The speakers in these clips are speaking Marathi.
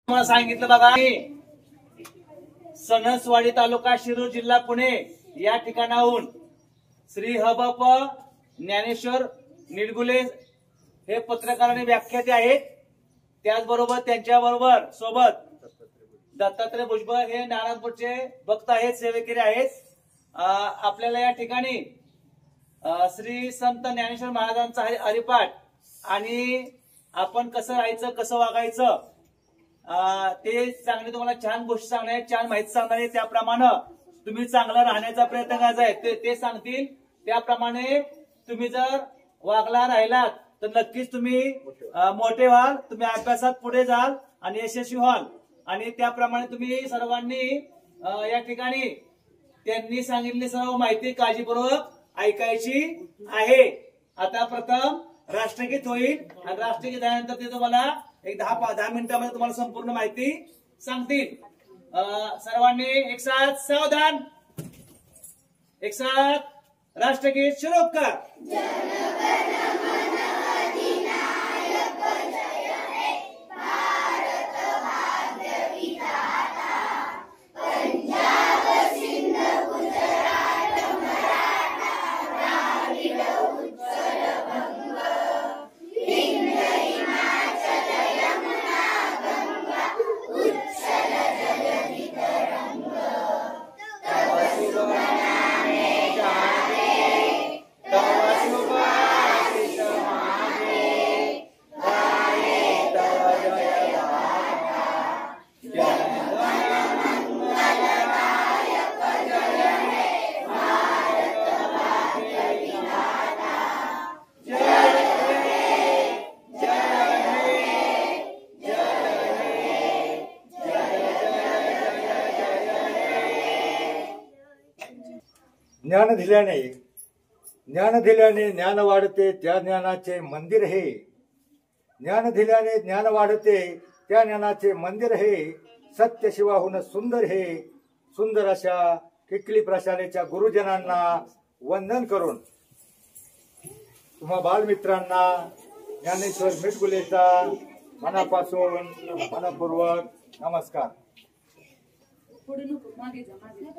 मला सांगितलं बघा, सणसवाडी तालुका शिरूर जिल्हा पुणे या ठिकाणाहून श्री हबप ज्ञानेश्वर निडगुले हे पत्रकार आणि व्याख्याते आहेत। त्याचबरोबर त्यांच्याबरोबर सोबत दत्तात्रय भुजबळ हे नारायणपूरचे भक्त आहेत, सेवेकरी आहेत। आपल्याला या ठिकाणी श्री संत ज्ञानेश्वर महाराजांचा हरिपाठ आणि आपण कसं राहायचं कसं वागायचं ते चांगले तुम्हाला छान गोष्टी सांगणार आहेत, छान माहिती सांगणार आहेत। त्याप्रमाणे तुम्ही चांगला राहण्याचा प्रयत्न करायचा आहे, ते सांगतील त्याप्रमाणे तुम्ही जर वागला राहिलात तर नक्कीच तुम्ही मोठे व्हाल, तुम्ही अभ्यासात पुढे जाल आणि यशस्वी व्हाल। आणि त्याप्रमाणे तुम्ही सर्वांनी या ठिकाणी त्यांनी सांगितलेली सर्व माहिती काळजीपूर्वक ऐकायची आहे। आता प्रथम राष्ट्रगीत होईल आणि राष्ट्रगीत झाल्यानंतर ते तुम्हाला एक 10 मिनिटांमध्ये तुम्हाला संपूर्ण माहिती सांगतील। सर्वांनी एक साथ सावधान, एक साथ राष्ट्रगीत शुरू कर। ज्ञान दिल्याने ज्ञान वाढते, त्या ज्ञानाचे मंदिर हे। ज्ञान दिल्याने ज्ञान वाढते, त्या ज्ञानाचे मंदिर हे। सत्य शिवाहून सुंदर हे। सुंदर अशा किकली प्रशालेच्या गुरुजनांना वंदन करून तुम्हा बालमित्रांना ज्ञानेश्वर निडगुलेचा मनापासून मनपूर्वक नमस्कार।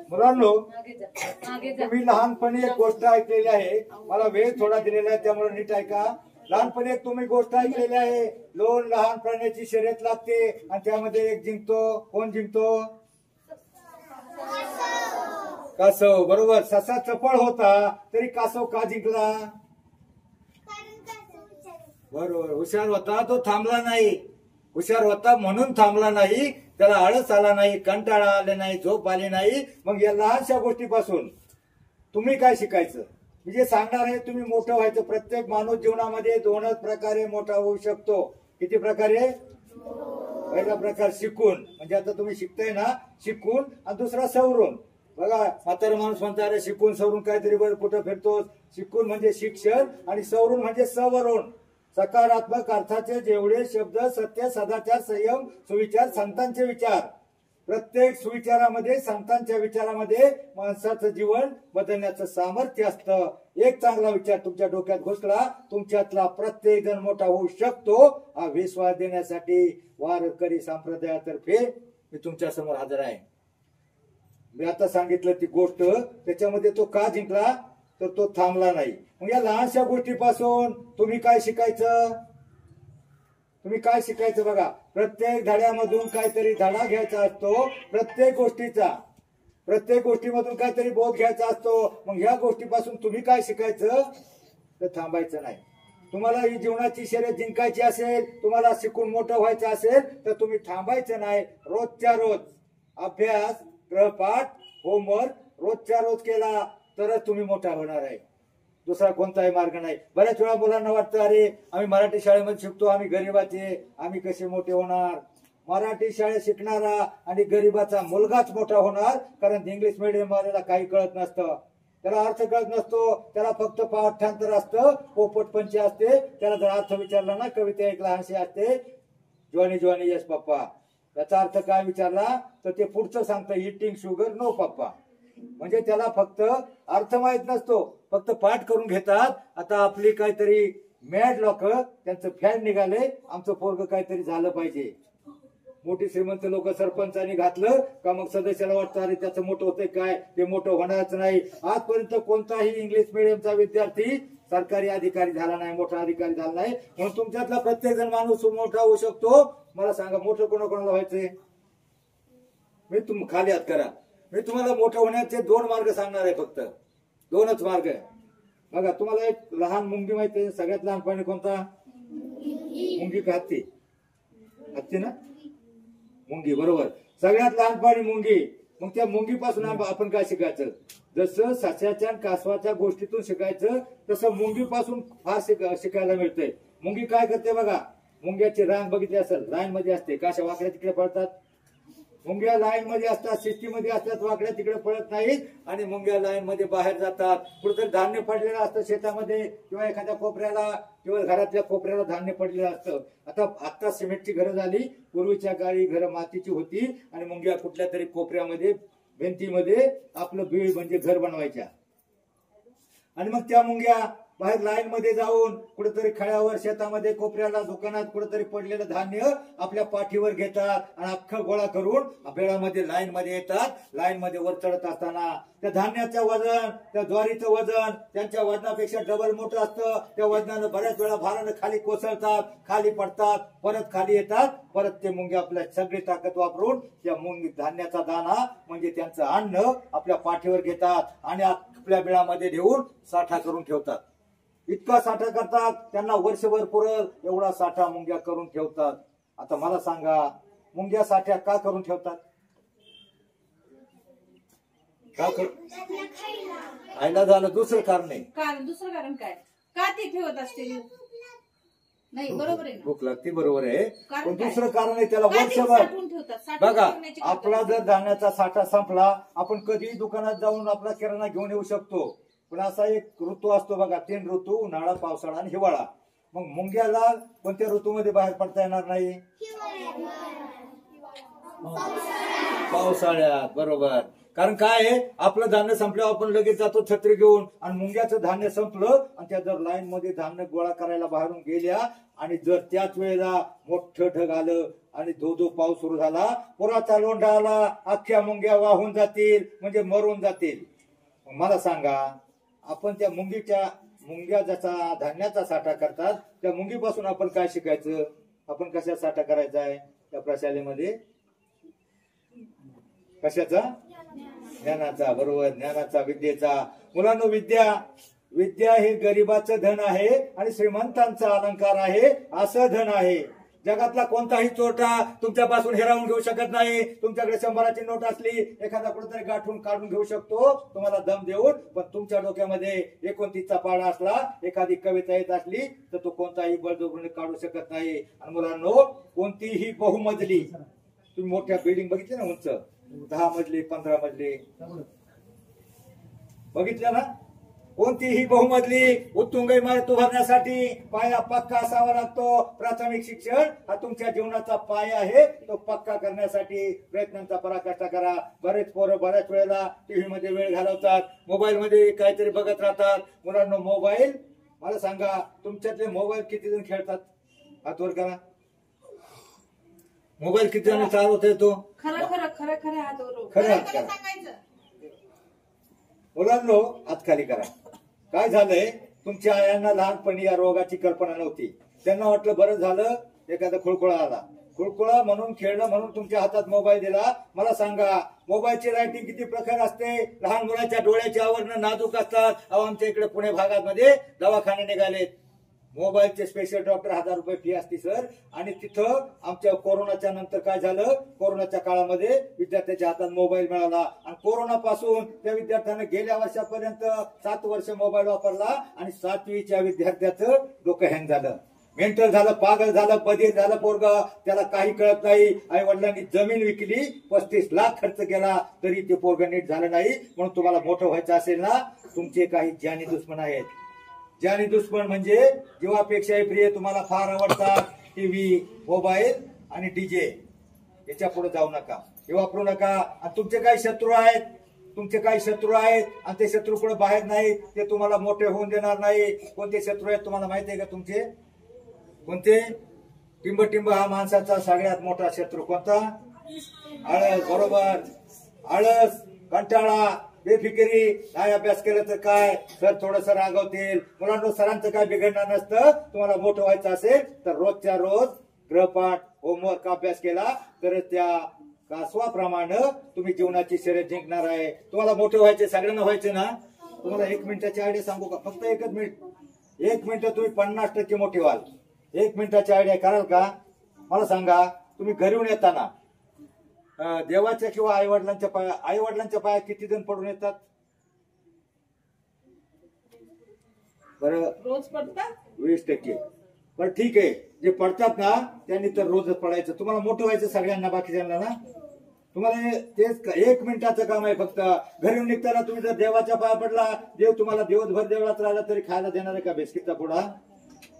मुलांनो, तुम्ही लहानपणी एक गोष्ट ऐकलेली आहे, मला वेळ थोडा दिलेला आहे त्यामुळे नीट ऐका। लहानपणी एक तुम्ही गोष्ट ऐकलेली आहे, 2 लहान प्राण्याची शर्यत लागते आणि त्यामध्ये एक जिंकतो। कोण जिंकतो? कासव। बरोबर। ससा चपळ होता तरी कासव का जिंकला? बरोबर, हुशार होता, तो थांबला नाही। हुशार होता म्हणून थांबला नाही, त्याला आळस आला नाही, कंटाळा आला नाही, झोप आली नाही। मग या लहानशा गोष्टीपासून तुम्ही काय शिकायचं? मी जे सांगणार आहे तुम्ही मोठं व्हायचं। प्रत्येक माणूस जीवनामध्ये 2च प्रकारे मोठा होऊ शकतो। किती प्रकारे? पहिला प्रकार शिकून, म्हणजे आता तुम्ही शिकताय ना, शिकून, आणि दुसरा सवरून। बघा, म्हातारा माणूस म्हणता अरे शिकून सवरून काहीतरी बरं कुठं फिरतो। शिकून म्हणजे शिक्षण आणि सवरून म्हणजे सवरून। सकारात्मक अर्थाचे जेवढे शब्द सत्य, सदाचार, संयम, सुविचार, संतांचे विचार, प्रत्येक सुविचारामध्ये, संतांच्या विचारामध्ये माणसाचं जीवन बदलण्याचं सामर्थ्य असतं। एक चांगला विचार तुमच्या डोक्यात घुसला, तुमच्यातला प्रत्येक जण मोठा होऊ शकतो। हा विश्वास देण्यासाठी वारकरी संप्रदायातर्फे मी तुमच्या समोर हजर आहे। मी आता सांगितलं ती गोष्ट, त्याच्यामध्ये तो का जिंकला तर तो थांबला नाही। मग या लहानशा गोष्टीपासून तुम्ही काय शिकायचं? तुम्ही काय शिकायचं? बघा, प्रत्येक धड्यामधून काहीतरी धडा घ्यायचा असतो, प्रत्येक गोष्टीमधून काहीतरी बोध घ्यायचा असतो। मग ह्या गोष्टीपासून तुम्ही काय शिकायचं तर थांबायचं नाही। तुम्हाला ही जीवनाची शर्यत जिंकायची असेल, तुम्हाला शिकून मोठं व्हायचं असेल तर तुम्ही थांबायचं नाही। रोजच्या रोज अभ्यास, गृहपाठ, होमवर्क रोजच्या रोज केला तरच तुम्ही मोठा होणार आहे, दुसरा कोणताही मार्ग नाही। बऱ्याच वेळा मुलांना वाटतं अरे आम्ही मराठी शाळेमध्ये शिकतो, आम्ही गरीबाचे, आम्ही कसे मोठे होणार? मराठी शाळेत शिकणारा आणि गरीबाचा मुलगाच मोठा होणार, कारण इंग्लिश मीडियम वाल्याला काही कळत नसतं, त्याला अर्थ कळत नसतो, त्याला फक्त पाठांतर असतं, पोपटपंची असते। त्याला जर अर्थ विचारला ना, कविता एक लहानशी असते, ज्वानी ज्वानी यस पप्पा, त्याचा अर्थ काय विचारला तर ते पुढचं सांगतं इटिंग शुगर नो पप्पा। म्हणजे त्याला फक्त अर्थ माहित नसतो, फक्त पाठ करून घेतात। आता आपली काहीतरी मॅड लोक त्यांचं फॅन निघाले, आमचं पोरग काहीतरी झालं पाहिजे, मोठी श्रीमंत लोक सरपंचांनी घातलं का मग सदस्याला वाटतं अरे त्याचं मोठं होतंय काय, ते मोठं होणारच नाही. आजपर्यंत कोणताही इंग्लिश मिडियमचा विद्यार्थी सरकारी अधिकारी झाला नाही, मोठा अधिकारी झाला नाही. म्हणून तुमच्यातला प्रत्येक जण माणूस मोठा होऊ शकतो. मला सांगा मोठं कोणाकोणाला व्हायचंय? खाली हात करा. मी तुम्हाला मोठं होण्याचे 2 मार्ग सांगणार आहे, फक्त 2च मार्ग आहे. बघा, तुम्हाला एक लहान मुंगी माहिती आहे? सगळ्यात लहान प्राणी कोणता? मुंगी का हत्ती? हत्ती ना, मुंगी, बरोबर. सगळ्यात लहान प्राणी मुंगी. मग त्या मुंगीपासून आपण काय शिकायचं? जसं सस्याच्या कासवाच्या गोष्टीतून शिकायचं तसं मुंगीपासून फार शिकायला मिळतंय. मुंगी काय करते बघा, मुंग्याची रांग बघितली असेल, लाईन मध्ये असते. काशा वाकड्या तिकडे पळतात. मुंग्या लाईन मध्ये असतात, शिस्तीमध्ये असतात, वाकड्या तिकडे पळत नाहीत. आणि मुंग्या लाईन मध्ये बाहेर जातात. कुठेतरी धान्य पडलेलं असतं शेतामध्ये किंवा एखाद्या कोपऱ्याला किंवा घरातल्या कोपऱ्याला धान्य पडलेलं असतं. आता सिमेंटची घरं झाली, पूर्वीच्या काळी घरं मातीची होती आणि मुंग्या कुठल्या तरी कोपऱ्यामध्ये भिंतीमध्ये आपलं बीळ म्हणजे घर बनवायच्या. आणि मग त्या मुंग्या बाहेर लाईन मध्ये जाऊन कुठेतरी खळ्यावर, शेतामध्ये, कोपऱ्याला, दुकानात कुठेतरी पडलेलं धान्य आपल्या पाठीवर घेतात आणि अख्खं गोळा करून बेळामध्ये लाईन मध्ये येतात. लाईन मध्ये वर चढत असताना त्या धान्याचं वजन, त्या ज्वारीचं वजन त्यांच्या वजनापेक्षा डबल मोठं असतं. त्या वजनानं बऱ्याच वेळा भारानं खाली कोसळतात, खाली पडतात, परत खाली येतात. परत ते मुंगे आपल्या सगळी ताकद वापरून त्या धान्याचा दाना म्हणजे त्यांचं अन्न आपल्या पाठीवर घेतात आणि आपल्या बेळामध्ये ठेवून साठा करून ठेवतात. इतका साठा करतात, त्यांना वर्षभर पुरल एवढा साठा मुंग्या करून ठेवतात. आता मला सांगा, मुंग्या साठ्या का करून ठेवतात? खायला झालं, दुसरं कारण आहे. दुसरं कारण काय? का ते ठेवत असतील? नाही, बरोबर आहे, भूक लागते, बरोबर आहे. पण काय? दुसरं कारण आहे त्याला, वर्षभर. बघा, आपला जर धान्याचा साठा संपला, आपण कधी दुकानात जाऊन आपला किराणा घेऊन येऊ शकतो. पण असा एक ऋतू असतो बघा, 3 ऋतू, उन्हाळा, पावसाळा आणि हिवाळा. मग मुंग्याला कोणत्या ऋतूमध्ये बाहेर पडता येणार नाही? पावसाळ्यात, बरोबर. कारण काय आहे, आपलं धान्य संपल्यावर आपण लगेच जातो छत्री घेऊन. आणि मुंग्याचं धान्य संपलं आणि त्या जर लाईन मध्ये धान्य गोळा करायला बाहेरून गेल्या आणि जर त्याच वेळेला मोठं ढग आलं आणि धो पाऊस सुरू झाला, पुराचा लोंढा आला, अख्ख्या मुंग्या वाहून जातील, म्हणजे मरून जातील. मला सांगा, आपण त्या मुंग्या ज्याचा धान्याचा साठा करतात त्या मुंगीपासून आपण काय शिकायचं? आपण कशा साठा करायचा आहे त्या प्रशालेमध्ये? कशाचा? ज्ञानाचा, बरोबर, ज्ञानाचा, विद्येचा. मुलांनो, विद्या हे गरिबाचं धन आहे आणि श्रीमंतांचा अलंकार आहे, असं धन आहे. जगातला कोणताही चोरटा तुमच्यापासून हिरावून घेऊ शकत नाही. तुमच्याकडे 100ची नोट असली, एखादा कुठेतरी गाठून काढून घेऊ शकतो तुम्हाला दम देऊन. पण तुमच्या डोक्यामध्ये 29चा पाढा असला, एखादी कविता येत असली तर तो कोणताही बळजबरीने काढू शकत नाही. आणि मुलांनो, कोणतीही बहुमजली, तुम्ही मोठ्या बिल्डिंग बघितल्या ना, उंच 10 मजली, 15 मजली बघितल्या ना, कोणतीही बहुमजली उत्तुंग इमारत उभारण्यासाठी पाया पक्का असावा लागतो. प्राथमिक शिक्षण हा तुमच्या जीवनाचा पाया आहे. तो पक्का करण्यासाठी प्रयत्नांचा पराकाष्ठा करा. बरेच पोरं बऱ्याच वेळेला टीव्ही मध्ये वेळ घालवतात, मोबाईल मध्ये काहीतरी बघत राहतात. मुलांना मोबाईल, मला सांगा, तुमच्यातले मोबाईल किती जण खेळतात? हात वर करा. मोबाईल किती जण चालवत तो? खरं खरं खरं खरं हात वर खरं हात करा. मुलांनो, हात खाली करा. काय झालंय, तुमच्या आयांना लहानपणी या रोगाची कल्पना नव्हती. त्यांना वाटलं बरं झालं एखादा खुळखुळा आला, खुळखुळा म्हणून खेळणं म्हणून तुमच्या हातात मोबाईल दिला. मला सांगा, मोबाईलची लाइटिंग किती प्रखर असते. लहान मुलाच्या डोळ्याची आवरणं नाजूक असतात. आमच्या इकडे पुणे भागामध्ये दवाखाने निघालेत, मोबाईलचे स्पेशल डॉक्टर 1000 रुपये फी असते सर. आणि तिथं आमच्या कोरोनाच्या नंतर काय झालं, कोरोनाच्या काळामध्ये विद्यार्थ्याच्या हातात मोबाईल मिळाला आणि कोरोना पासून त्या विद्यार्थ्यानं गेल्या वर्षापर्यंत 7 वर्ष मोबाईल वापरला आणि 7वीच्या विद्यार्थ्याचं डोकं हँग झालं, मेंटल झालं, पागल झालं, बधीर झालं पोरग. त्याला काही कळत नाही. आई वडिलांनी जमीन विकली, 35 लाख खर्च केला, तरी ते पोरग नीट झालं नाही. म्हणून तुम्हाला मोठं व्हायचं असेल ना, तुमचे काही जानी दुश्मन आहेत. जानी दुश्मन म्हणजे जीवापेक्षाही प्रिय तुम्हाला फार आवडतात टीव्ही, मोबाईल आणि डीजे. याच्या पुढे जाऊ नका, हे वापरू नका. आणि तुमचे काही शत्रू आहेत, आणि ते शत्रू पुढे बाहेर नाहीत, ते तुम्हाला मोठे होऊन देणार नाही. कोणते शत्रू आहेत तुम्हाला माहिती आहे का तुमचे? कोणते? टिंब हा माणसाचा सगळ्यात मोठा शत्रू कोणता? आळस. बरोबर. आळस, कंटाळा, बेफिकिरी. नाही अभ्यास केलं तर काय, सर थोडस रागवतील. मुलांना सरांचं काय बिघडणार नसतं. तुम्हाला मोठं व्हायचं असेल तर रोजच्या रोज गृहपाठ, होमवर्क, अभ्यास केला तर त्या कासवाप्रमाणे तुम्ही जीवनाची शर्यत जिंकणार आहे. तुम्हाला मोठे व्हायचे, सगळ्यांना व्हायचे ना. तुम्हाला 1 मिनिटाची आयडिया सांगू का? फक्त 1 मिनिट. 1 मिनिट तुम्ही 50% मोठे व्हाल. 1 मिनिटाची आयडिया कराल का? मला सांगा. तुम्ही घरून येताना देवाच्या किंवा आई वडिलांच्या पायात किती जण पडून येतात? बरं, रोज पडतात. 20%. बरं ठीक आहे. जे पडतात ना त्यांनी तर रोजच पडायचं. तुम्हाला मोठं व्हायचं सगळ्यांना, बाकीच्यांना ना. तुम्हाला तेच 1 मिनिटाचं काम आहे फक्त. घरी निघताना तुम्ही जर देवाच्या पाया पडला, देव तुम्हाला दिवसभर देवळात राहिला तरी खायला देणार आहे का बिस्किटचा पुडा?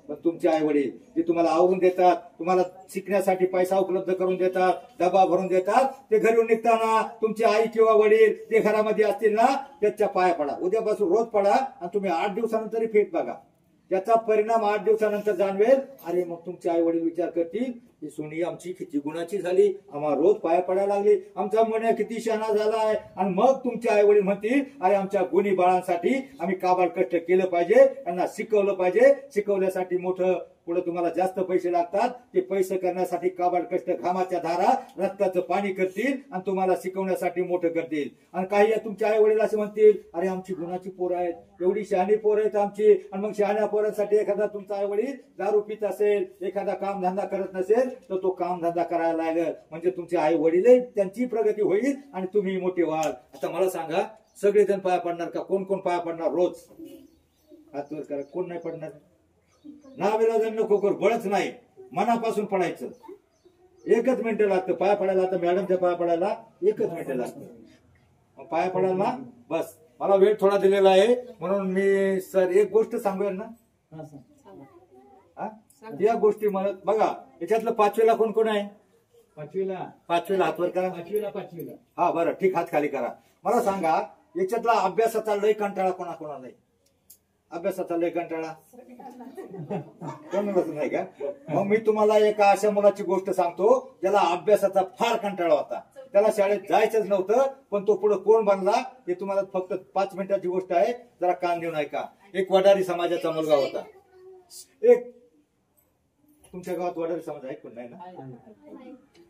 पण तुमचे आई वडील जे तुम्हाला आवरून देतात, तुम्हाला शिकण्यासाठी पैसा उपलब्ध करून देतात, डबा भरून देतात, ते घरून निघताना तुमची आई किंवा वडील जे घरामध्ये असतील ना त्याच्या पाया पडा. उद्यापासून रोज पडा आणि तुम्ही 8 दिवसानंतर फिट बघा. त्याचा परिणाम 8 दिवसानंतर जाणवेल. अरे मग तुमचे आई वडील विचार करतील ही सोनी आमची किती गुणाची झाली, आम्हाला रोज पाया पडायला लागली, आमचा मुन्या किती शहाणा झालाय. आणि मग तुमचे आई वडील म्हणतील अरे आमच्या गुणी बाळांसाठी आम्ही काबाड कष्ट केलं पाहिजे, त्यांना शिकवलं पाहिजे. शिकवण्यासाठी मोठं पुढे तुम्हाला जास्त पैसे लागतात. ते पैसे करण्यासाठी काबाड कष्ट, घामाच्या धारा, रक्ताचं पाणी करतील आणि तुम्हाला शिकवण्यासाठी मोठं करतील. आणि काही तुमचे आई वडील असे म्हणतील अरे आमची गुणाची पोरं आहेत, एवढी शहाणी पोरं आहेत आमची. आणि मग शहाण्या पोरांसाठी एखादा तुमचा आई वडील दारू पित असेल, एखादा काम धंदा करत नसेल तर तो काम धंदा करायला लागेल. म्हणजे तुमचे आई वडील त्यांची प्रगती होईल आणि तुम्ही मोठे व्हाल. आता मला सांगा, सगळेजण पाया पडणार का? कोण कोण पाया पडणार रोज? हातवर करा. कोण नाही पडणार? नाविलाजाने नको करू, बळच नाही, मनापासून पडायचं. 1च मिनिट लागतं पाया पडायला. आता मॅडमच्या पाया पडायला 1च मिनिट लागतं. पाया पडायला बस. मला वेळ थोडा दिलेला आहे म्हणून मी सर एक गोष्ट सांगूया ना. या गोष्टी म्हणत बघा. याच्यातलं 5वीला कोण कोण आहे? 5वीला हातवर करा. 5वीला. हा बरं ठीक, हात खाली करा. मला सांगा याच्यातला अभ्यासाचा लय कंटाळा कोणाकोणाला नाही? अभ्यासाचा लय कंटाळा कोणालाच नाही का? मग मी तुम्हाला एका अशा मुलाची गोष्ट सांगतो ज्याला अभ्यासाचा फार कंटाळा होता. त्याला शाळेत जायचंच नव्हतं, पण तो पुढे कोण बनला हे तुम्हाला फक्त 5 मिनिटाची गोष्ट आहे, जरा कान देऊन ऐका. एक वडारी समाजाचा मुलगा होता. एक तुमच्या गावात वडारी समाज आहे कोण? नाही ना.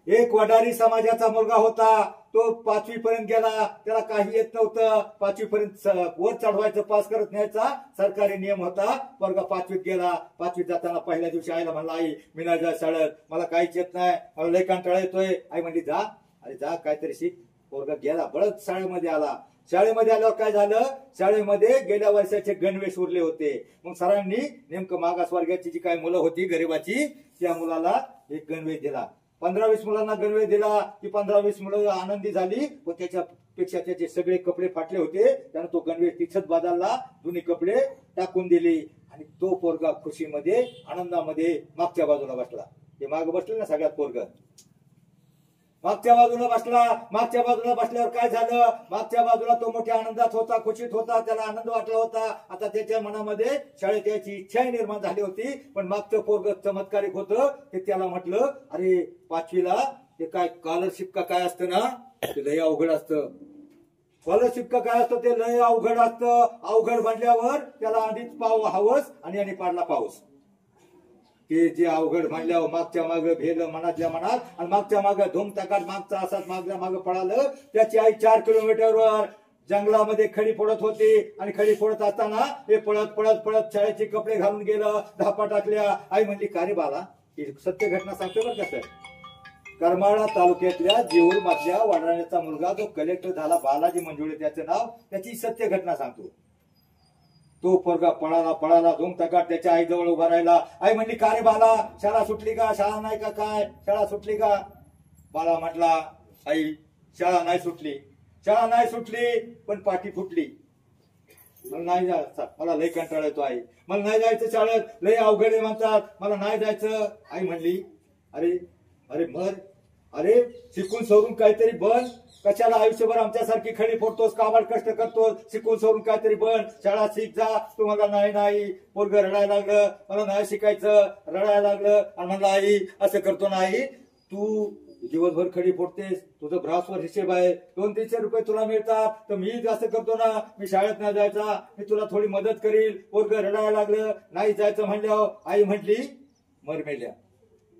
एक वडारी समाजाचा मुलगा होता. तो 5वी पर्यंत गेला, त्याला काही येत नव्हतं. 5वी पर्यंत वर चढवायचं, पास करत न्यायचा सरकारी नियम होता. वर्ग 5वीत गेला. 5वीत जाताना पहिल्या दिवशी आईला म्हणला आई मी नाही जा शाळेत, मला काहीच येत नाही, मला लय कंटाळा येतोय. आई म्हणली जा, अरे जा काहीतरी शिक. वर्ग गेला, बळच शाळेमध्ये आला. शाळेमध्ये आल्यावर काय झालं, शाळेमध्ये गेल्या वर्षाचे गणवेश उरले होते. मग सरांनी नेमकं मागासवर्गाची जी काही मुलं होती गरिबाची, त्या मुलाला एक गणवेश दिला. 15-20 मुलांना गणवेश दिला. ती 15-20 मुलं आनंदी झाली. पण त्याच्यापेक्षा त्याचे सगळे कपडे फाटले होते. त्यानं तो गणवेश तिथंच बदलला, जुनी कपडे टाकून दिली. आणि तो पोरगा खुशीमध्ये, आनंदामध्ये मागच्या बाजूला बसला. ते माग बसले ना सगळ्यात पोरग, मागच्या बाजूला बसला. मागच्या बाजूला बसल्यावर काय झालं, मागच्या बाजूला तो मोठ्या आनंदात होता, खुशीत होता, त्याला आनंद वाटला होता. आता त्याच्या मनामध्ये शाळेत यायची इच्छा निर्माण झाली होती. पण मागचं पोरग चमत्कारिक होतं. ते त्याला म्हटलं अरे 5वीला ते काय स्कॉलरशिप का काय असतं ना, ते लय अवघड असतं. स्कॉलरशिप का काय असतं ते लय अवघड असतं. अवघड म्हणल्यावर त्याला आधीच हवस आणि पाडला पाऊस. ते जे अवघड म्हणल्यावर मागच्या माग भेलं मनातल्या मनात, आणि मागच्या माग धूम तकाट मागचा असाच मागल्या माग पळालं. त्याची आई 4 किलोमीटरवर जंगलामध्ये खडी फोडत होती. आणि खडी फोडत असताना हे पळत पळत पळत शाळेचे कपडे घालून गेलं, धापा टाकल्या. आई म्हणली का रे बाला, ही सत्य घटना सांगतो बरं का सर. करमाळा तालुक्यातल्या जेऊर मधल्या वडाण्याचा मुलगा जो कलेक्टर झाला, बालाजी मंजुळे त्याचं नाव, त्याची सत्य घटना सांगतो. तो पोरगा पळाला धूम तकाट त्याच्या आई जवळ उभा राहिला. आई म्हणली का रे बाला, शाळा सुटली का, शाळा नाही का, काय शाळा सुटली का? बाला म्हटला आई शाळा नाही सुटली, शाळा नाही सुटली, पण पाठी फुटली. मला नाही जायचं, मला लय कंटाळा येतो आई, मला नाही जायचं शाळेत, लय अवघड आहे म्हणतात, मला नाही जायचं. आई म्हणली अरे अरे मर, अरे शिकून सवरून काहीतरी बन, कशाला आयुष्यभर आमच्यासारखी खडी फोडतोस, काबाड कष्ट करतोस, शिकून सोडून काहीतरी बन, शाळा शिक जा. तुम्हाला नाही पोरग रडायला लागलं, मला नाही शिकायचं, रडायला लागलं आणि म्हणलं आई असं करतो नाही. तू दिवसभर खडी फोडतेस, तुझं ब्रासवर हिशेब आहे, 200-300 रुपये तुला मिळतात, तर मी असं करतो ना, मी शाळेत नाही जायचा, मी तुला थोडी मदत करील. पोरग रडायला लागलं, नाही जायचं म्हणल्यावर आई म्हटली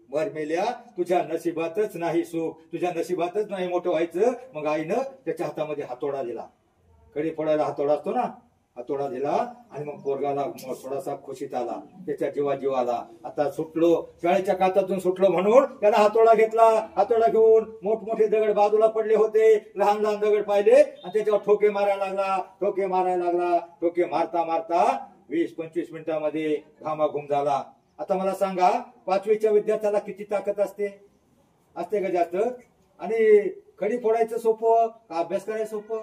मर मेल्या तुझ्या नशिबातच नाही सुख, तुझ्या नशिबातच नाही मोठं व्हायचं. मग आईनं त्याच्या हातामध्ये हातोडा दिला, खडी फोडायला हातोडा असतो ना, हातोडा दिला आणि मग पोरगाला थोडासा खुशीत आला, त्याच्या जीवाला आता सुटलो, शाळेच्या कातातून सुटलो म्हणून त्याला हातोडा घेतला. हातोडा घेऊन मोठमोठे दगड बाजूला पडले होते, लहान लहान दगड पाहिले आणि त्याच्यावर ठोके मारायला लागला. ठोके मारता मारता 20-25 मिनिटांमध्ये घामाघूम झाला. आता मला सांगा, 5वीच्या विद्यार्थ्याला किती ताकद असते का जास्त? आणि खडी फोडायचं सोपं का अभ्यास करायचं सोपं?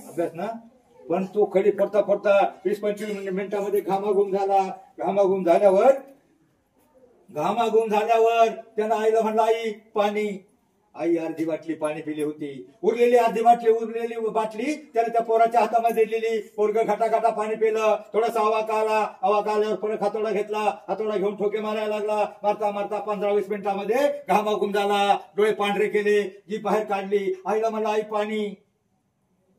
अभ्यास ना. पण तो खडी फोडता 20-25 मिनिटांमध्ये घामाघूम झाल्यावर त्यानं आईला म्हणलं आई पाणी. आई अर्धी बाटली पाणी पिली होती, उरलेली बाटली त्याने त्या पोराच्या हातामध्ये दिली. पोरग घाटा पाणी पिलं, थोडासा आवाका आल्यावर परत हातोडा घेतला, हातोडा घेऊन ठोके मारायला लागला. मारता 15-20 मिनिटांमध्ये घामाघूम झाला, डोळे पांढरे केले, जीभ बाहेर काढली. आईला म्हणलं आई पाणी.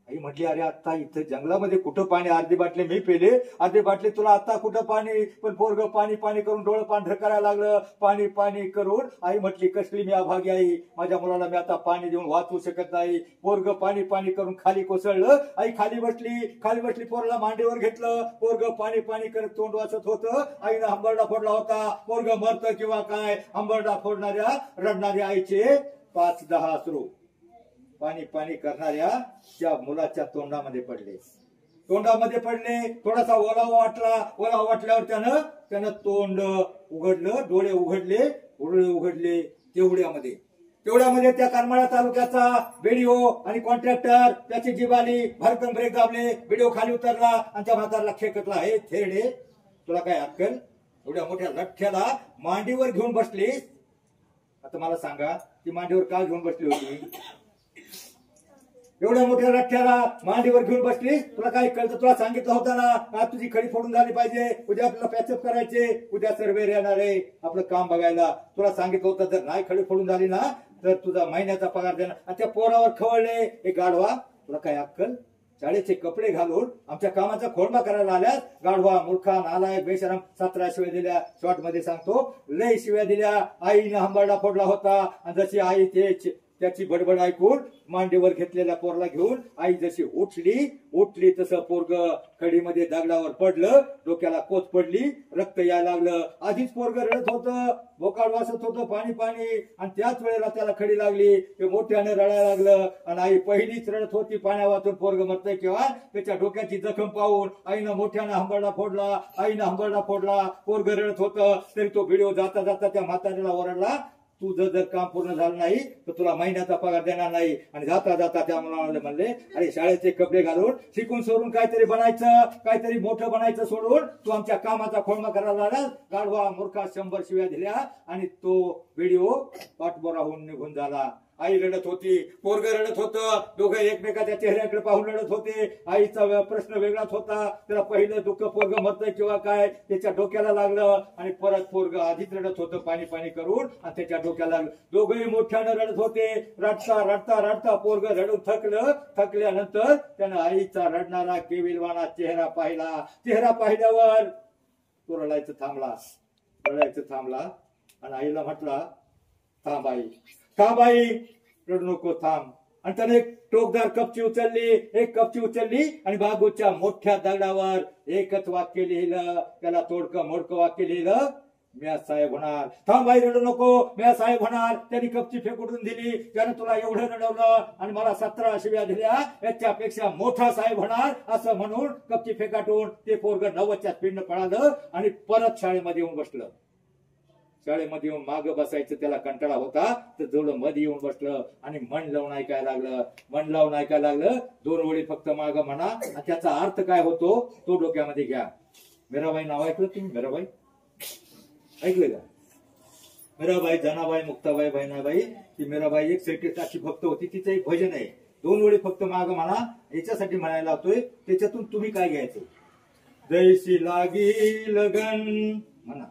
आई म्हटली अरे आता इथं जंगलामध्ये कुठं पाणी, अर्धी बाटली मी पेले, अर्धी बाटली तुला आता कुठं पाणी. पण पोरग पाणी करून डोळं पांढरं करायला लागलं, पाणी करून. आई म्हटली कसली मी अभागी आई, माझ्या मुलाला मी आता पाणी देऊन वाचवू शकत नाही. पोरग पाणी करून खाली कोसळलं. आई खाली बसली, पोराला मांडीवर घेतलं. पोरग पाणी करत तोंड वाचत होतं. आईनं हंबरडा फोडला होता, पोरग मरतं किंवा काय. हंबरडा फोडणाऱ्या रडणाऱ्या आईचे 5-10 अश्रू पाणी करणाऱ्या त्या मुलाच्या तोंडामध्ये पडले. थोडासा ओलावा वाटल्यावर त्यानं तोंड उघडलं, डोळे उघडले. तेवढ्यामध्ये त्या करमाळा तालुक्याचा बीडीओ आणि कॉन्ट्रॅक्टर त्याची जीभ आली, भरकन ब्रेक दाबले, बीडीओ खाली उतरला आणि त्या म्हातारला खेकटला. हे थेरडे तुला काय अक्कल, एवढ्या मोठ्या लठ्ठ्याला मांडीवर घेऊन बसली. आता मला सांगा ती मांडीवर का घेऊन बसली होती? एवढ्या मोठ्या रठ्ठ्याला मांडीवर घेऊन बसली, तुला काय कळतं? तुला सांगितलं होतं ना आज तुझी खडी फोडून झाली पाहिजे, उद्या आपल्याला पॅचअप करायचे, उद्या सर्वेर येणार आहे आपलं काम बघायला. तुला सांगितलं होतं जर नाही खडी फोडून झाली ना तर तुझा महिन्याचा पगार देणार. आणि त्या पोरावर खवळले, हे गाढवा तुला काय अक्कल? शाळेचे कपडे घालून आमच्या कामाचा खोडबा करायला आल्यास, गाढवा, मूर्खा, नालायक, बेशरम. 17 शिव्या दिल्या, शॉर्ट मध्ये सांगतो, लय शिव्या दिल्या. आईने हंबरडा फोडला होता आणि जशी आई त्याची बडबड ऐकून मांडीवर घेतलेल्या पोरला घेऊन आई जशी उठली तसं पोरग खडीमध्ये दगडावर पडलं, डोक्याला कोच पडली, रक्त यायला लागलं. आधीच पोरग रडत होतं, बोकाड वासत होतं पाणी आणि त्याच वेळेला त्याला खडी लागली. ते मोठ्याने रडायला लागलं आणि आई पहिलीच रडत होती. पाण्या वाचून पोरग मरतंय किंवा त्याच्या डोक्याची जखम पाहून आईनं मोठ्यानं हंबरडा फोडला. पोरग रडत होतं तरी तो व्हिडिओ जाता त्या म्हाताऱ्याला ओरडला, तुझं जर काम पूर्ण झालं नाही तर तुला महिन्याचा पगार देणार नाही. आणि जाता त्या मुलाला म्हणले अरे शाळेचे कपडे घालून शिकून सोडून काहीतरी मोठं बनायचं सोडून तू आमच्या कामाचा खोळमा करायला लागला. गाढवा, मूर्खा 100 शिव्या दिल्या आणि तो व्हिडिओ पाठबोराहून निघून झाला. आई रडत होती, पोरग रडत होतं, दोघं एकमेकाच्या चेहऱ्याकडे पाहून रडत होते. आईचा प्रश्न वेगळाच होता. त्याला पहिलं दुःख पोरग मरतंय किंवा काय त्याच्या डोक्याला लागलं आणि परत पोरग आधीच रडत होतं पाणी करून आणि त्याच्या डोक्याला लागलं. दोघंही मोठ्यानं रडत होते. रडता पोरग रडून थकल्यानंतर त्यानं आईचा रडणारा केविलवाना चेहरा पाहिला. चेहरा पाहिल्यावर तो रडायचं थांबला आणि आईला म्हटला, थांब आई, रडू नको, थांब. आणि त्याने एक टोकदार कपची उचलली आणि बागूच्या मोठ्या दगडावर एकच वाक्य लिहिलं. त्याला तोडकं मोडकं वाक्य लिहिलं, म्या साहेब होणार. थांब आई, रडू नको, म्या साहेब होणार. त्यांनी कपची फेकून दिली. त्यानं तुला एवढं रडवलं आणि मला 17 शिव्या दिल्या, याच्यापेक्षा मोठा साहेब होणार असं म्हणून कपची फेकाटून ते पोरग 9च्या स्पीडनं पळालं आणि परत शाळेमध्ये येऊन बसलं. शाळेमध्ये येऊन मागं बसायचं त्याला कंटाळा होता, तर जवळ मध्ये येऊन बसलं आणि मन लावून ऐकायला लागलं. 2 ओळी फक्त मागं म्हणा आणि त्याचा अर्थ काय होतो तो डोक्यामध्ये घ्या. मीराबाई नाव ऐकलं तुम्ही? मीराबाई ऐकलं का? मीराबाई, जनाबाई, मुक्ताबाई, बहिणाबाई, ती मीराबाई एक श्रीकृष्णाची भक्त होती. तिचं एक भजन आहे, 2 ओळी फक्त माग म्हणा, याच्यासाठी म्हणायला लावतोय. त्याच्यातून तुम्ही काय घ्यायचं? जैसी लागी लगन म्हणा,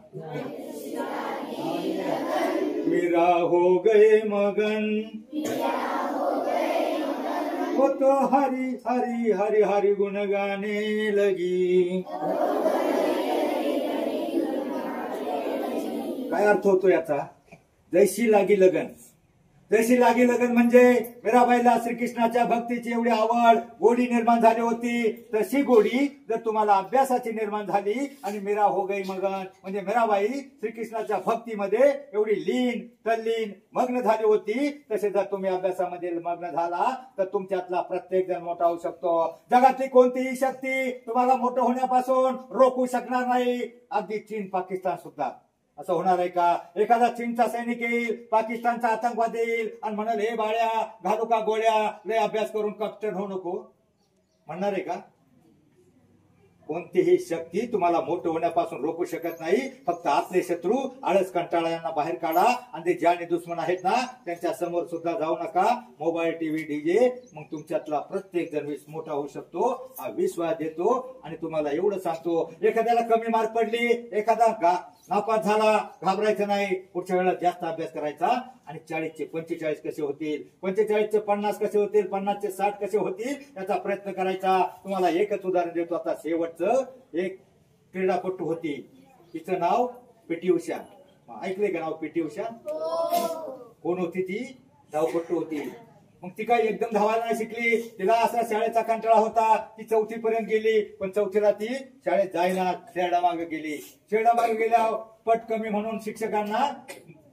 मीरा हो गए मगन, वो तो हरी हरी हरी हरी गुण गाने लगी. काय अर्थ होतो याचा? जैशी लागी लगन. जैशी लागी लगन म्हणजे मीराबाईला श्रीकृष्णाच्या भक्तीची एवढी आवड, गोडी निर्माण झाली होती. तशी गोडी जर तुम्हाला अभ्यासाची निर्माण झाली आणि मीरा हो गई मगन म्हणजे मीराबाई श्रीकृष्णाच्या भक्तीमध्ये एवढी लीन तल्लीन मग्न झाली होती. तसे जर तुम्ही अभ्यासामध्ये मग्न झाला तर तुमच्यातला प्रत्येक जण मोठा होऊ शकतो. जगातली कोणतीही शक्ती तुम्हाला मोठं होण्यापासून रोखू शकणार नाही, अगदी चीन पाकिस्तान सुद्धा. असं होणार आहे का? एखादा चीनचा सैनिक येईल, पाकिस्तानचा आतंकवादी येईल आणि म्हणाल हे बाळ्या घालू का गोळ्या, लय अभ्यास करून कॅप्टन होऊ नको म्हणणार आहे का? कोणतीही शक्ती तुम्हाला मोठं होण्यापासून रोखू शकत नाही. फक्त आतले शत्रू आळस कंटाळा यांना बाहेर काढा आणि ते ज्याने दुश्मन आहेत ना त्यांच्या समोर सुद्धा जाऊ नका. मोबाईल, टीव्ही, डीजे, मग तुमच्यातला प्रत्येक जण मोठा होऊ शकतो हा विश्वास देतो. आणि तुम्हाला एवढं सांगतो, एखाद्याला कमी मार्क पडली, एखादा नापास झाला, घाबरायचं नाही. पुढच्या वेळेला जास्त अभ्यास करायचा आणि 40चे 45 कसे होतील, 45चे 50 कसे होतील, 50चे 60 कसे होतील याचा प्रयत्न करायचा. तुम्हाला एकच उदाहरण देतो आता शेवटचं. एक क्रीडापटू होती, तिचं नाव पीटी उषा. ऐकले का नाव पीटी उषा? कोण होती ती? धावपटू होती. मग ती काय एकदम धावायला नाही शिकली, तिला असा शाळेचा कंटाळा होता. ती 4थी पर्यंत गेली, पण 4थीला ती शाळेत जायला शेरडा मागे गेली. शेरडा मागे गेल्यावर पट कमी म्हणून शिक्षकांना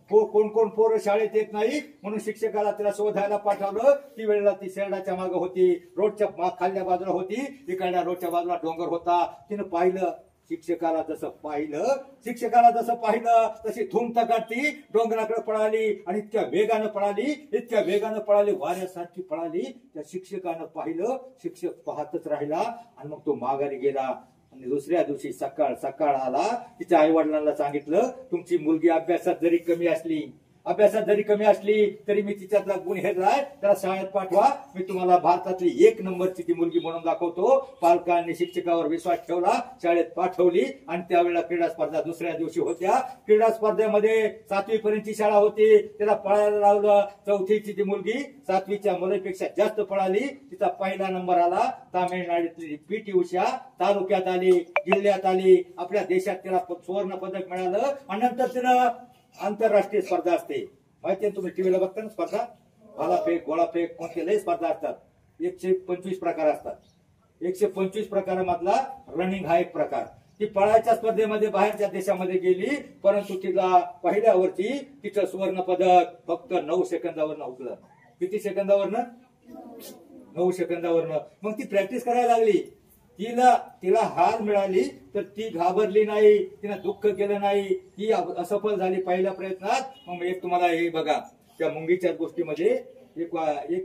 कोण कोण पोरं शाळेत येत नाही म्हणून शिक्षकाला तिला शोधायला पाठवलं. ती वेळेला ती शेरडाच्या मागे होती, रोडच्या खाल्ल्या बाजूला होती. इकडल्या रोडच्या बाजूला डोंगर होता. तिनं पाहिलं, शिक्षकाला जसं पाहिलं तशी धूमता काढती डोंगराकडे पळाली आणि इतक्या वेगानं पळाली, वाऱ्यासारखी पळाली. त्या शिक्षकानं पाहिलं, शिक्षक पाहतच राहिला आणि मग तो माघारी गेला. आणि दुसऱ्या दिवशी सकाळ आला. तिच्या आई वडिलांना सांगितलं, तुमची मुलगी अभ्यासात जरी कमी असली तरी मी तिच्यातला गुण हेरलाय, त्याला शाळेत पाठवा. मी तुम्हाला भारतातली 1 नंबरची ती मुलगी म्हणून दाखवतो. पालकांनी शिक्षकावर विश्वास ठेवला, शाळेत पाठवली. आणि त्यावेळेला क्रीडा स्पर्धा दुसऱ्या दिवशी होत्या. क्रीडा स्पर्धेमध्ये 7वी पर्यंतची शाळा होती, त्याला पळायला लावलं. 4थीची ती मुलगी 7वीच्या मुलीपेक्षा जास्त पळाली. तिचा पहिला नंबर आला. तामिळनाडूतली पीटी उषा तालुक्यात आली, जिल्ह्यात आली. आपल्या देशात तिला सुवर्ण पदक मिळालं. आणि नंतर तिनं आंतरराष्ट्रीय स्पर्धा असते, माहिती आहे तुम्ही टीव्हीला बघता ना स्पर्धा, भालाफेक, गोळाफेक, कोणत्या लय स्पर्धा असतात. 125 प्रकार असतात. 125 प्रकारामधला रनिंग हा एक प्रकार. ती पळायच्या स्पर्धेमध्ये बाहेरच्या देशामध्ये गेली, परंतु तिला पहिल्या वर्षी तिचं सुवर्ण पदक फक्त 9 सेकंदावरनं हुकलं. किती सेकंदावरनं? 9 सेकंदावरनं. मग ती प्रॅक्टिस करायला लागली. तिला हार मिळाली तर ती घाबरली नाही, तिनं दुःख केलं नाही. ती असफल झाली पहिल्या प्रयत्नात. मग एक तुम्हाला हे बघा, त्या मुंगीच्या गोष्टीमध्ये एक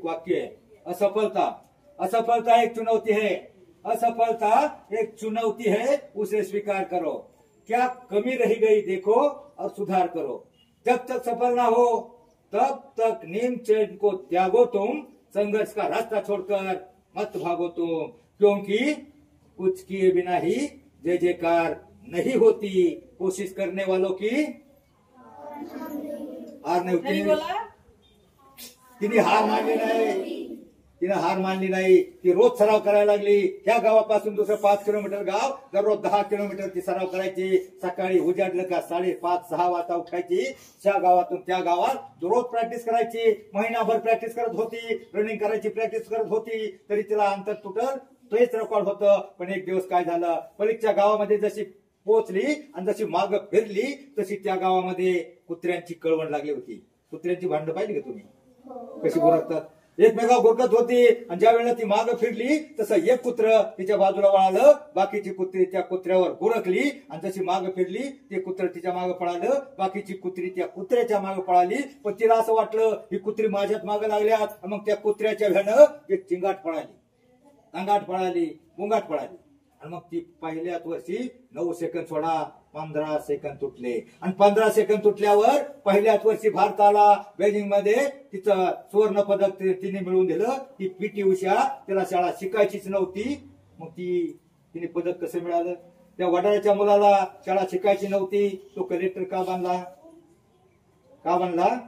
वाक्य आहे, असफलता एक चुनौती है, असफलता एक चुनौती है, उसे स्वीकार करो. क्या कमी रही गई देखो और सुधार करो. जब तक सफल ना हो तब तक नीम चैन को त्यागो तुम, संघर्ष का रास्ता छोड़कर मत भागो तुम, क्योंकि कुछ किए बिना ही जय जयकार नहीं होती. कोशिश करने वालों की हार नहीं होती. तिने हार मानली नाही. ती रोज सराव करायला लागली. त्या गावापासून दुसरं 5 किलोमीटर गाव, दररोज 10 किलोमीटर ती सराव करायची. सकाळी उजाडलं का 5:30-6 वाजता उठायची. त्या गावातून त्या गावात रोज प्रॅक्टिस करायची. महिनाभर प्रॅक्टिस करत होती, रनिंग करायची प्रॅक्टिस करत होती. तरी तिला अंतर तुटल तेच रेकॉर्ड होतं. पण एक दिवस काय झालं, पलीकडच्या गावामध्ये जशी पोहोचली आणि जशी माग फिरली तशी त्या गावामध्ये कुत्र्यांची कळवण लागली होती. कुत्र्यांची भांडणं पाहिली का तुम्ही कशी गुरकतात? एकमेकावर गुरकत होती. आणि ज्या वेळेला ती माग फिरली तसं एक कुत्र तिच्या बाजूला वळालं, बाकीची कुत्री त्या कुत्र्यावर गुरकली. आणि जशी माग फिरली ते कुत्र तिच्या मागे पळालं, बाकीची कुत्री त्या कुत्र्याच्या मागे पळाली. पण तिला असं वाटलं ही कुत्री माझ्यात मागे लागल्यात. मग त्या कुत्र्याच्या भ्यानं एक चिंगाट पळाली, अंगाट पळाली, मुंगाट पळाली. आणि मग ती पहिल्याच वर्षी 9 सेकंद सोडा 15 सेकंद तुटले आणि 15 सेकंद तुटल्यावर पहिल्याच वर्षी भारताला बेजिंग मध्ये तिचं सुवर्ण पदक तिने मिळवून दिलं. ती पीटी उषा, तिला शाळा शिकायचीच नव्हती, मग तिने पदक कसं मिळालं? त्या वडाळ्याच्या मुलाला शाळा शिकायची नव्हती, तो कलेक्टर का बनला?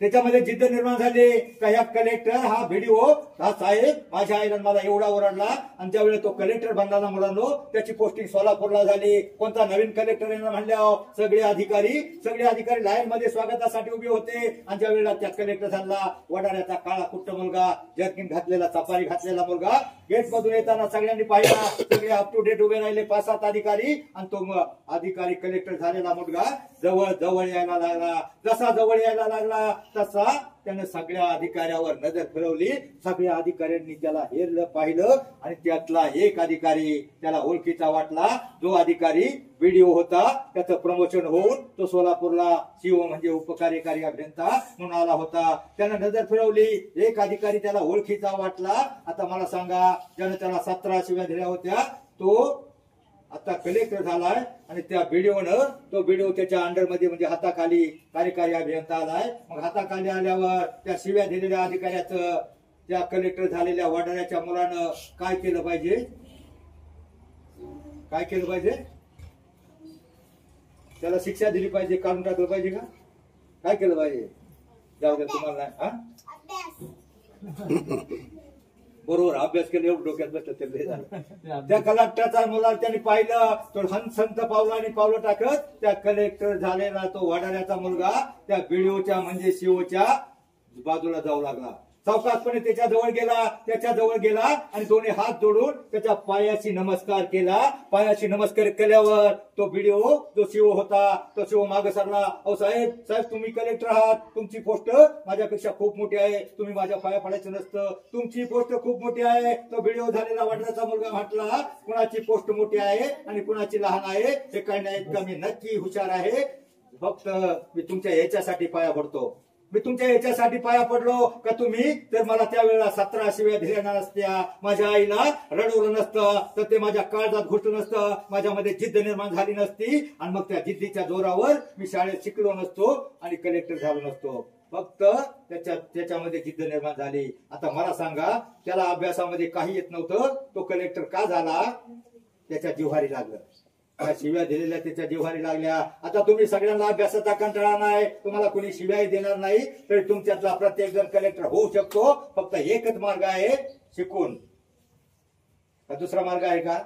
त्याच्यामध्ये जिद्द निर्माण झाली का ह्या कलेक्टर हा व्हिडिओ हा साहेब माझ्या आईला मला एवढा ओरडला, आणि ज्यावेळी तो कलेक्टर बनला मुलांनो, त्याची पोस्टिंग सोलापूरला झाली. कोणता नवीन कलेक्टर यांना म्हणल्यावर सगळे अधिकारी लाईन मध्ये स्वागतासाठी उभे होते. आणि ज्या वेळेला त्या कलेक्टर झाला, वडाळ्याचा काळा कुट्ट मुलगा, जर्किन घातलेला, चपारी घातलेला मुलगा, गेट मधून येताना सगळ्यांनी पाहिला, सगळे अप टू डेट उभे राहिले 5-7 अधिकारी. आणि तो अधिकारी कलेक्टर झालेला मुलगा जवळ यायला लागला. जसा जवळ यायला लागला तसा त्याने सगळ्या अधिकाऱ्यावर नजर फिरवली. सगळ्या अधिकाऱ्यांनी त्याला हेरलं, पाहिलं, आणि त्यातला एक अधिकारी त्याला ओळखीचा वाटला. जो अधिकारी व्हिडिओ होता त्याचं प्रमोशन होऊन तो सोलापूरला सीओ म्हणजे उपकार्यकारी अभियंता म्हणून आला होता. त्याने नजर फिरवली, एक अधिकारी त्याला ओळखीचा वाटला. आता मला सांगा, ज्याने त्याला 17 शिव्या दिल्या होत्या तो आता कलेक्टर झालाय, आणि त्या व्हिडिओनं तो व्हिडिओ त्याच्या अंडरमध्ये म्हणजे हाताखाली कार्यकारी अभियंता आलाय. मग हाताखाली आल्यावर त्या शिव्या दिलेल्या अधिकाऱ्याचं त्या कलेक्टर झालेल्या वडाळ्याच्या मुलानं काय केलं पाहिजे? त्याला शिक्षा दिली पाहिजे, काढून टाकलं पाहिजे का? काय केलं पाहिजे? जाऊ द्या तुम्हाला बरोबर अभ्यास केला, एवढं डोक्यात बसलं. त्या कलेक्टरचा मुला त्यांनी पाहिलं, तो हंसंत पावलं टाकत त्या कलेक्टर झालेला तो वडाळ्याचा मुलगा त्या व्हिडिओच्या म्हणजे सीओच्या बाजूला जाऊ लागला. सावकाशपणे त्याच्या जवळ गेला आणि दोन्ही हात जोडून त्याच्या पायाशी नमस्कार केला. पायाशी नमस्कार केल्यावर तो व्हिडिओ जो सीओ होता तो सीओ मागे सरला. अहो साहेब तुम्ही कलेक्टर आहात, तुमची पोस्ट माझ्यापेक्षा खूप मोठी आहे, तुम्ही माझ्या पाया पडायचं नसतं, तुमची पोस्ट खूप मोठी आहे. तो व्हिडिओ झालेला वडिलाचा मुलगा म्हटला, कुणाची पोस्ट मोठी आहे आणि कुणाची लहान आहे हे काही नाही, इतका मी नक्की हुशार आहे. फक्त मी तुमच्या याच्यासाठी पाया पडतो, मी तुमच्या याच्यासाठी पाया पडलो का तुम्ही तर मला त्यावेळेला 17 शिव्या दिल्या नसत्या, माझ्या आईला रडवलं नसतं, तर ते माझ्या काळजात घुसलं नसतं, माझ्यामध्ये जिद्द निर्माण झाली नसती, आणि मग त्या जिद्दीच्या जोरावर मी शाळेत शिकलो नसतो आणि कलेक्टर झालो नसतो. फक्त त्याच्यामध्ये जिद्द निर्माण झाली. आता मला सांगा, त्याला अभ्यासामध्ये काही येत नव्हतं, तो कलेक्टर का झाला? त्याच्या जिव्हारी लागलं, शिव्या दिलेल्या त्याच्या जिव्हारी लागल्या. आता तुम्ही सगळ्यांना अभ्यासाचा कंटाळा नाही, तुम्हाला कोणी शिव्याही देणार नाही, तरी तुमच्यातला प्रत्येक जण कलेक्टर होऊ शकतो. फक्त एकच मार्ग आहे, शिकून. दुसरा मार्ग आहे का?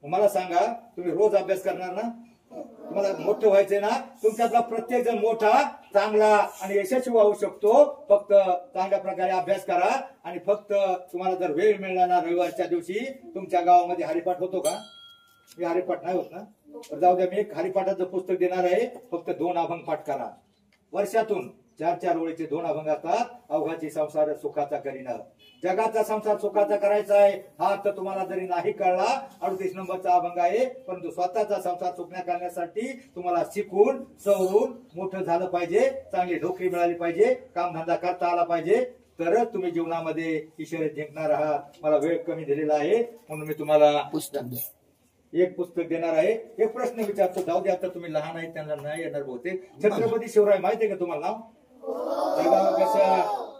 मला सांगा, तुम्ही रोज अभ्यास करणार ना? तुम्हाला मोठं व्हायचंय ना? तुमच्यातला प्रत्येक जण मोठा, चांगला आणि यशस्वी होऊ शकतो. फक्त चांगल्या प्रकारे अभ्यास करा. आणि फक्त तुम्हाला जर वेळ मिळणार ना, रविवारच्या दिवशी तुमच्या गावामध्ये हरिपाठ होतो का? मी हरिपाठ नाही होत ना, जाऊ द्या, मी एक हरिपाठाचं पुस्तक देणार आहे. फक्त 2 अभंग पाठ करा. वर्षातून 4-4 ओळीचे 2 अभंग असतात. अवघाची संसार सुखाचा करीन, जगाचा संसार सुखाचा करायचा आहे. हा अर्थ तुम्हाला जरी नाही कळला, 38 नंबरचा अभंग आहे. परंतु स्वतःचा संसार सुखण्या करण्यासाठी तुम्हाला शिकून सवरून मोठं झालं पाहिजे, चांगली नोकरी मिळाली पाहिजे, कामधंदा करता आला पाहिजे, तरच तुम्ही जीवनामध्ये ईश्वर जिंकणार आहात. मला वेळ कमी दिलेला आहे म्हणून मी तुम्हाला एक पुस्तक देणार आहे. एक प्रश्न विचारतो, जाऊ द्या, आता तुम्ही लहान आहेत त्यांना नाही येणार बहुतेक. छत्रपती शिवराय माहितीये का तुम्हाला नाव?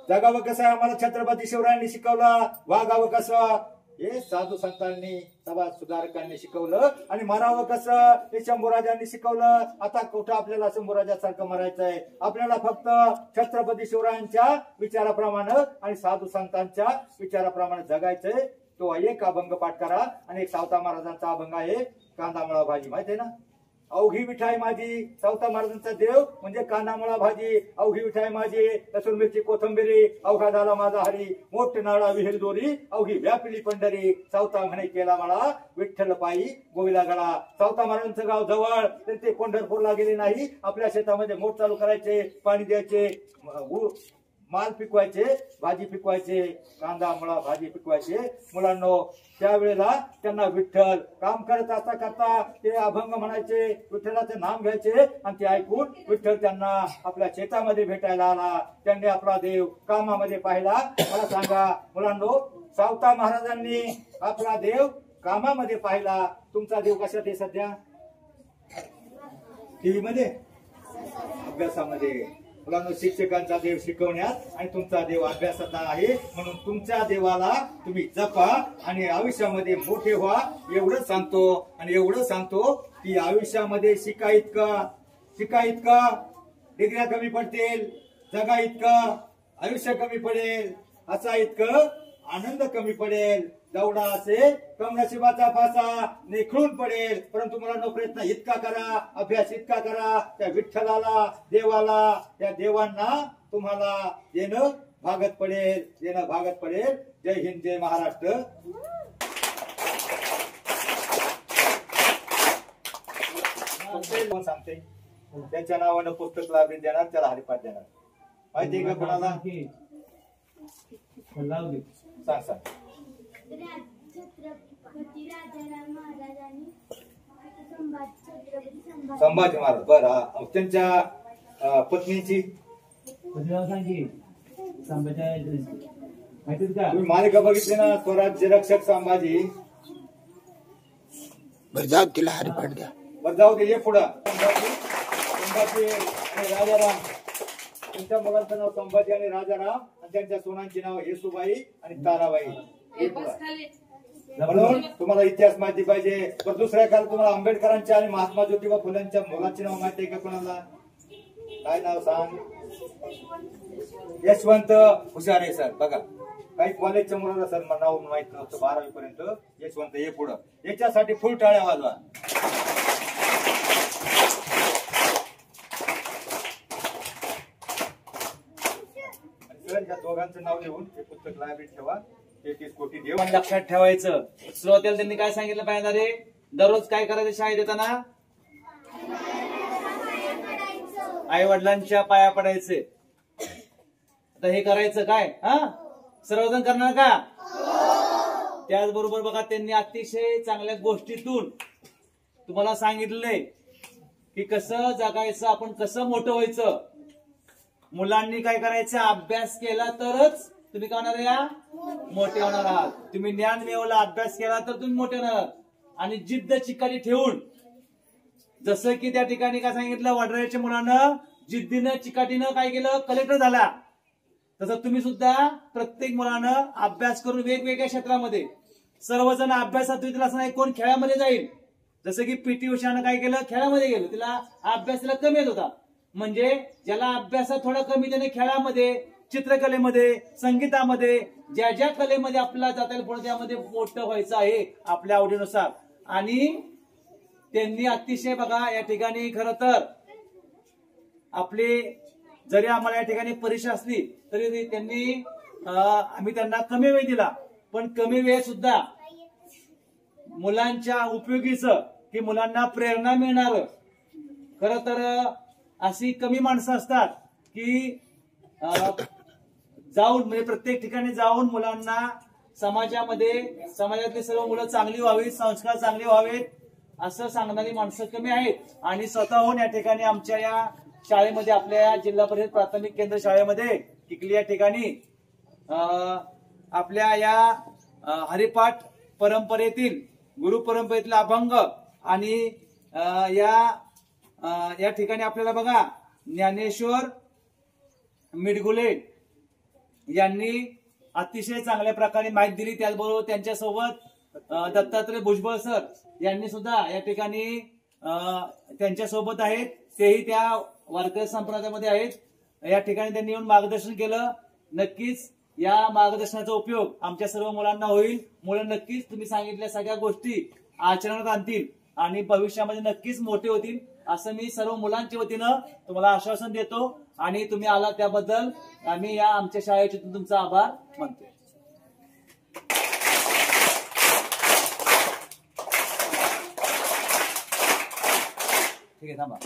जगावं कसं आम्हाला छत्रपती शिवरायांनी शिकवलं, वागावं कसं हे साधू संतांनी समाज सुधारकांनी शिकवलं, आणि मरावं कसं हे शंभूराजांनी शिकवलं. आता कुठं आपल्याला शंभूराजासारखं मरायचंय? आपल्याला फक्त छत्रपती शिवरायांच्या विचाराप्रमाणे आणि साधू संतांच्या विचाराप्रमाणे जगायचंय. तो एक अभंग पाठ करा. आणि एक सावता महाराजांचा अभंग आहे, कांदामुळा भाजी. माहिती आहे ना? अवघी मिठाई माझी, सावता महाराजांचा देव म्हणजे कांदामुळा भाजी. अवघी मिठाई माझी, लसूण मिरची कोथंबिरी, अवघा झाला माझा हरी, मोठ नाळा विहीर दोरी, अवघी व्यापिली पंढरी, सावता म्हणे केला मला, विठ्ठल पायी गोविला गळा. सावता महाराजांचं गाव जवळ, तर ते पंढरपूरला गेले नाही. आपल्या शेतामध्ये मोठ चालू करायचे, पाणी द्यायचे, माल पिकवायचे, भाजी पिकवायचे, कांदा मुळा भाजी पिकवायचे. मुलांनो, त्यावेळेला त्यांना विठ्ठल काम करत असता करता ते अभंग म्हणायचे, विठ्ठलाचे नाम घ्यायचे, आणि ते ऐकून विठ्ठल त्यांना आपल्या शेतामध्ये भेटायला आला. त्यांनी आपला देव कामामध्ये पाहिला. मला सांगा मुलांनो, सावता महाराजांनी आपला देव कामामध्ये पाहिला. तुमचा देव कशात आहे सध्या? टीव्ही मध्ये अभ्यासामध्ये. मुलांनो, शिक्षकांचा देव शिकवण्यात आणि तुमचा देव अभ्यासात आहे. म्हणून तुमच्या देवाला तुम्ही जपा आणि आयुष्यामध्ये मोठे व्हा एवढं सांगतो. आणि एवढं सांगतो की आयुष्यामध्ये शिका इतका डिग्र्या कमी पडतील, जगा इतकं आयुष्य कमी पडेल, असा इतकं आनंद कमी पडेल. दौडा असे कम नशिबाचा फासा निखळून पडेल. परंतु मुलांनो, प्रयत्न इतका करा, अभ्यास इतका करा, त्या विठ्ठलाला, देवाला, त्या देवांना तुम्हाला येणं भागत पडेल. जय हिंद, जय महाराष्ट्र. कोण सांगते? त्यांच्या नावानं पुस्तक लावून देणार, त्याला हरिपाठ देणार. माहिती का कोणाला? सांग. छत्रपती राजाराम महाराजांनी संभाजी महाराज. बरं, त्यांच्या पत्नीची तुम्ही मालिका बघितली ना, स्वराज्य रक्षक संभाजी. बरं जाऊ, तिला हरिपाठ द्या. बरं जाऊ दे, ये पुढं. संभाजी आणि राजाराम, त्यांच्या मुलांचं नाव संभाजी आणि राजाराम, आणि त्यांच्या सोनांची नाव येसुबाई आणि ताराबाई. हे पुढं. म्हणून तुम्हाला इतिहास माहिती पाहिजे. पण दुसऱ्या काळात तुम्हाला आंबेडकरांच्या आणि महात्मा ज्योतिबा फुलेंच्या मुलांची नाव माहिती आहे का कोणाला? काय नाव सांग? यशवंत हुशारे सर. बघा, काही कॉलेजच्या मुलाला सर नाव माहित नव्हतं 12वी पर्यंत. यशवंत, हे पुढं. याच्यासाठी फुल टाळ्या वाजवा. या दोघांचं नाव लिहून हे पुस्तक लायब्ररीत ठेवा. 33 कोटी देव. पण लक्षात ठेवायचं, सुरुवातीला त्यांनी काय सांगितलं पाहिजे रे? दररोज काय करायचं शाळेत येताना? आई वडिलांच्या पाया पडायचे. आता हे करायचं काय? सर्वजण करणार का? त्याचबरोबर बघा, त्यांनी अतिशय चांगल्या गोष्टीतून तुम्हाला सांगितलंय की कसं जगायचं, आपण कसं मोठं व्हायचं. मुलांनी काय करायचं? अभ्यास केला तरच तुम्ही काय होणार? या मोठे होणार आहात. तुम्ही ज्ञान मिळवला, अभ्यास केला तर तुम्ही मोठे होणार आहात. आणि जिद्द चिकाटी ठेवून, जसं की त्या ठिकाणी काय सांगितलं, वडराच्या मुलानं जिद्दीनं चिकाटीनं काय केलं? कलेक्टर झाला. तसं तुम्ही सुद्धा प्रत्येक मुलानं अभ्यास करून वेगवेगळ्या क्षेत्रामध्ये, सर्वजण अभ्यासात होईल असं नाही, कोण खेळामध्ये जाईल. जसं की पीटी उषानं काय केलं? खेळामध्ये गेलो. तिला अभ्यास तिला कमी येत होता. म्हणजे ज्याला अभ्यासात थोडा कमी, त्याने खेळामध्ये, चित्रकलेमध्ये, संगीतामध्ये, ज्या ज्या कलेमध्ये आपल्याला जाता येईल पुढे त्यामध्ये मोठं व्हायचं आहे आपल्या आवडीनुसार. आणि त्यांनी अतिशय बघा, या ठिकाणी खरं तर आपली जरी आम्हाला या ठिकाणी परीक्षा असली तरी त्यांनी आम्ही त्यांना कमी वेळ दिला, पण कमी वेळ सुद्धा मुलांच्या उपयोगीचं, की मुलांना प्रेरणा मिळणार. खरं तर अशी कमी माणसं असतात की जाऊन, म्हणजे प्रत्येक ठिकाणी जाऊन मुलांना समाजातली सर्व मुलं चांगली व्हावीत, संस्कार चांगले व्हावेत असं सांगणारी माणसं कमी आहेत. आणि स्वतःहून या ठिकाणी आमच्या या शाळेमध्ये, आपल्या जिल्हा परिषद प्राथमिक केंद्र शाळेमध्ये टिकली या ठिकाणी आपल्या या हरिपाठ परंपरेतील, गुरु परंपरेतील अभंग आणि या ठिकाणी आपल्याला बघा, ज्ञानेश्वर मिडगुले यांनी अतिशय चांगल्या प्रकारे माहिती दिली. त्याचबरोबर त्यांच्यासोबत दत्तात्रय भुजबळ सर यांनी सुद्धा या ठिकाणी त्यांच्यासोबत आहेत. तेही त्या वारकरी संप्रदायामध्ये आहेत. या ठिकाणी त्यांनी येऊन मार्गदर्शन केलं. नक्कीच या मार्गदर्शनाचा उपयोग आमच्या सर्व मुलांना होईल. मुलं नक्कीच तुम्ही सांगितलेल्या सगळ्या गोष्टी आचरणात आणतील आणि भविष्यामध्ये नक्कीच मोठे होतील असं मी सर्व मुलांच्या वतीनं तुम्हाला आश्वासन देतो. आणि तुम्ही आला त्याबद्दल आम्ही या आमच्या शाळेचे तुमचा आभार मानतो. ठीक आहे, थांबा.